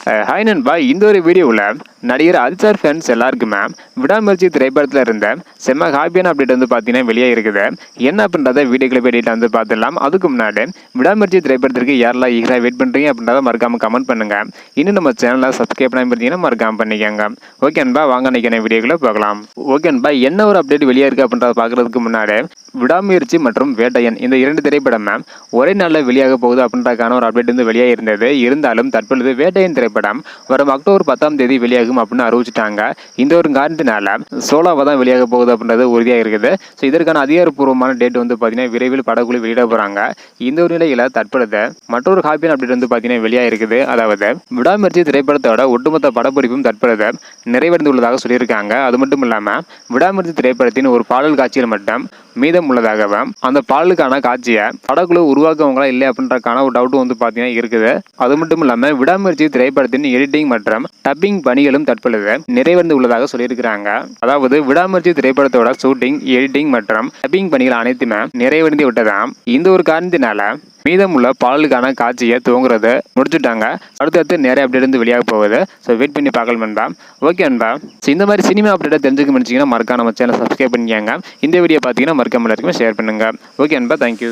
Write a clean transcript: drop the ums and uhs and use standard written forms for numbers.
Hi நண்பா, இந்த ஒரு வீடியோவில் நடிகர் அல்சார் ஃபேன்ஸ் எல்லாருக்குமே விடாமுயற்சி திரைப்படத்தில் இருந்த செம்ம ஹாப்பியான அப்டேட் வந்து பார்த்தீங்கன்னா வெளியே இருக்குது. என்ன அப்படின்றத வீடியோக்களை போயிட்டு வந்து பார்த்துடலாம். அதுக்கு முன்னாடி விடாமுயற்சி திரைப்படத்திற்கு யாரெல்லாம் ஈகராக வெயிட் பண்ணுறீங்க அப்படின்றத மறக்காமல் கமெண்ட் பண்ணுங்க. இன்னும் நம்ம சேனலில் சப்ஸ்கிரைப் பண்ணாமல் பார்த்தீங்கன்னா மறக்காமல் பண்ணிக்கோங்க. ஓகே நண்பா, வாங்க நினைக்கிற வீடியோக்களை பார்க்கலாம். ஓகே நண்பா, என்ன ஒரு அப்டேட் வெளியே இருக்குது அப்படின்றத பார்க்குறதுக்கு முன்னாடி விடாமுயற்சி மற்றும் வேட்டையன் இந்த இரண்டு திரைப்படமே ஒரே நாளில் வெளியாக போகுது அப்படின்றதுக்கான ஒரு அப்டேட் வந்து வெளியாக இருந்தது. இருந்தாலும் தற்பொழுது வேட்டையன் திரைப்படம் வரும் அக்டோபர் 10ஆம் தேதி வெளியாகும் அப்படின்னு அறிவிச்சிட்டாங்க. இந்த ஒரு காரணத்தினால சோலாவை தான் வெளியாக போகுது அப்படின்றது உறுதியாக இருக்குது. ஸோ இதற்கான அதிகாரப்பூர்வமான டேட் வந்து பார்த்தீங்கன்னா விரைவில் படக்குழு வெளியிட போகிறாங்க. இந்த ஒரு நிலையில் தற்பொழுது மற்றொரு ஹாப்பியான அப்டேட் வந்து பார்த்தீங்கன்னா வெளியாக இருக்குது. அதாவது விடாமுயற்சி திரைப்படத்தோட ஒட்டுமொத்த படப்பிடிப்பும் தற்பொழுது நிறைவடைந்துள்ளதாக சொல்லியிருக்காங்க. அது மட்டும் இல்லாமல் விடாமுயற்சி திரைப்படத்தின் ஒரு பாடல் காட்சியில் மட்டும் மீதம் உள்ளதாகவும் அந்த பாடலுக்கான காட்சியை படக்குழு உருவாக்குவங்களா இல்லை அப்படின்றக்கான ஒரு டவுட் வந்து பார்த்தீங்கன்னா இருக்குது. அது மட்டும் இல்லாமல் விடாமுயற்சி திரைப்படத்தின் எடிட்டிங் மற்றும் டப்பிங் பணிகளும் தற்பொழுது நிறைவடைந்து உள்ளதாக சொல்லியிருக்கிறாங்க. அதாவது விடாமுயற்சி திரைப்படத்தோட ஷூட்டிங், எடிட்டிங் மற்றும் டப்பிங் பணிகள் அனைத்துமே நிறைவடைந்து விட்டதாம். இந்த ஒரு காரணத்தினால மீதம் உள்ள பாடலுக்கான காட்சியை துவங்குறத முடிச்சுட்டாங்க. அடுத்தடுத்து நிறைய அப்டேட் வந்து வெளியாக போகுது. ஸோ வெயிட் பண்ணி பார்க்கலாம் நண்பா. ஓகே நண்பா, ஸோ இந்த மாதிரி சினிமா அப்டேட்டை தெரிஞ்சுக்க முடிச்சிங்கன்னா மறக்காம நம்ம சேனல் சப்ஸ்கிரைப் பண்ணிக்கோங்க. இந்த வீடியோ பார்த்தீங்கன்னா மறக்காம எல்லாருக்குமே ஷேர் பண்ணுங்க. ஓகே நண்பா, தேங்க்யூ.